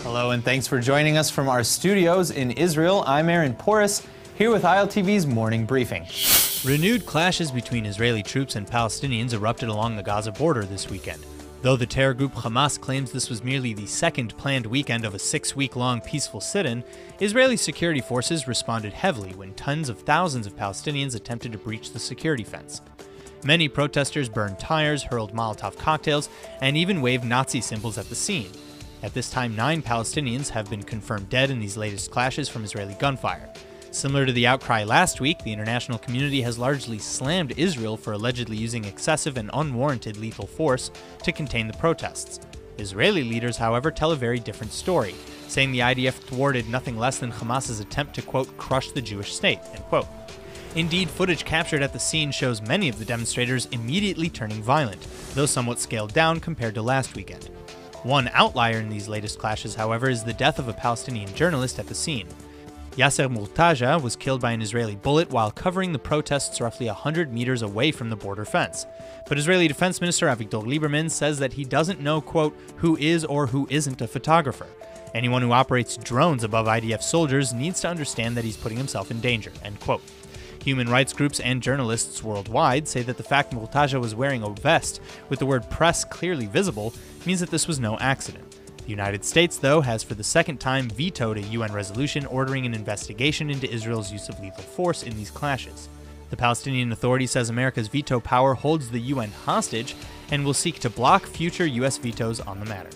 Hello and thanks for joining us from our studios in Israel. I'm Aaron Porras, here with ILTV's Morning Briefing. Renewed clashes between Israeli troops and Palestinians erupted along the Gaza border this weekend. Though the terror group Hamas claims this was merely the second planned weekend of a 6-week-long peaceful sit-in, Israeli security forces responded heavily when tens of thousands of Palestinians attempted to breach the security fence. Many protesters burned tires, hurled Molotov cocktails, and even waved Nazi symbols at the scene. At this time, 9 Palestinians have been confirmed dead in these latest clashes from Israeli gunfire. Similar to the outcry last week, the international community has largely slammed Israel for allegedly using excessive and unwarranted lethal force to contain the protests. Israeli leaders, however, tell a very different story, saying the IDF thwarted nothing less than Hamas's attempt to, quote, crush the Jewish state, end quote. Indeed, footage captured at the scene shows many of the demonstrators immediately turning violent, though somewhat scaled down compared to last weekend. One outlier in these latest clashes, however, is the death of a Palestinian journalist at the scene. Yasser Murtaja was killed by an Israeli bullet while covering the protests roughly 100 meters away from the border fence. But Israeli Defense Minister Avigdor Lieberman says that he doesn't know, quote, who is or who isn't a photographer. Anyone who operates drones above IDF soldiers needs to understand that he's putting himself in danger, end quote. Human rights groups and journalists worldwide say that the fact Murtaja was wearing a vest with the word press clearly visible means that this was no accident. The United States, though, has for the second time vetoed a UN resolution ordering an investigation into Israel's use of lethal force in these clashes. The Palestinian Authority says America's veto power holds the UN hostage and will seek to block future U.S. vetoes on the matter.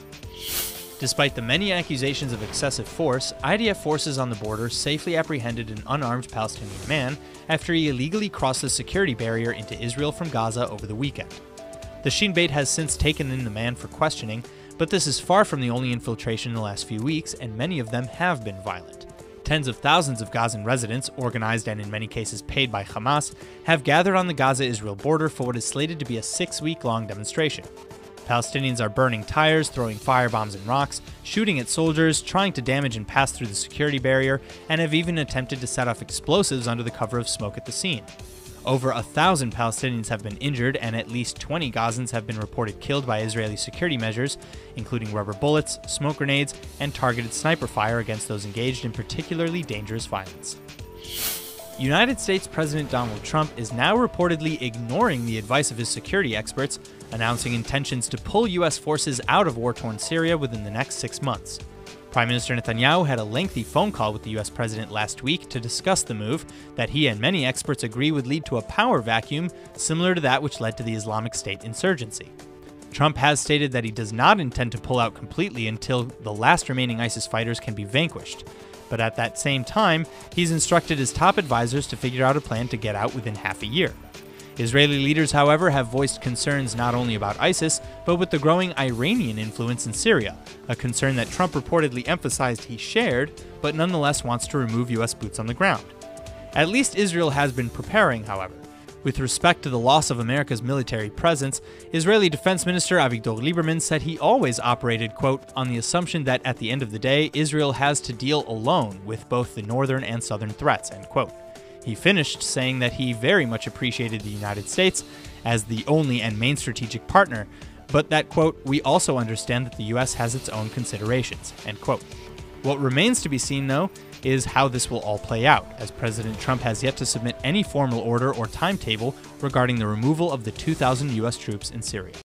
Despite the many accusations of excessive force, IDF forces on the border safely apprehended an unarmed Palestinian man after he illegally crossed the security barrier into Israel from Gaza over the weekend. The Shin Bet has since taken in the man for questioning, but this is far from the only infiltration in the last few weeks, and many of them have been violent. Tens of thousands of Gazan residents, organized and in many cases paid by Hamas, have gathered on the Gaza-Israel border for what is slated to be a 6-week-long demonstration. Palestinians are burning tires, throwing firebombs and rocks, shooting at soldiers, trying to damage and pass through the security barrier, and have even attempted to set off explosives under the cover of smoke at the scene. Over 1,000 Palestinians have been injured, and at least 20 Gazans have been reported killed by Israeli security measures, including rubber bullets, smoke grenades, and targeted sniper fire against those engaged in particularly dangerous violence. United States President Donald Trump is now reportedly ignoring the advice of his security experts, announcing intentions to pull U.S. forces out of war-torn Syria within the next 6 months. Prime Minister Netanyahu had a lengthy phone call with the U.S. president last week to discuss the move that he and many experts agree would lead to a power vacuum similar to that which led to the Islamic State insurgency. Trump has stated that he does not intend to pull out completely until the last remaining ISIS fighters can be vanquished. But at that same time, he's instructed his top advisors to figure out a plan to get out within half a year. Israeli leaders, however, have voiced concerns not only about ISIS, but with the growing Iranian influence in Syria, a concern that Trump reportedly emphasized he shared, but nonetheless wants to remove U.S. boots on the ground. At least Israel has been preparing, however. With respect to the loss of America's military presence, Israeli Defense Minister Avigdor Lieberman said he always operated, quote, on the assumption that at the end of the day, Israel has to deal alone with both the northern and southern threats, end quote. He finished saying that he very much appreciated the United States as the only and main strategic partner, but that, quote, we also understand that the U.S. has its own considerations, end quote. What remains to be seen, though, is how this will all play out, as President Trump has yet to submit any formal order or timetable regarding the removal of the 2,000 U.S. troops in Syria.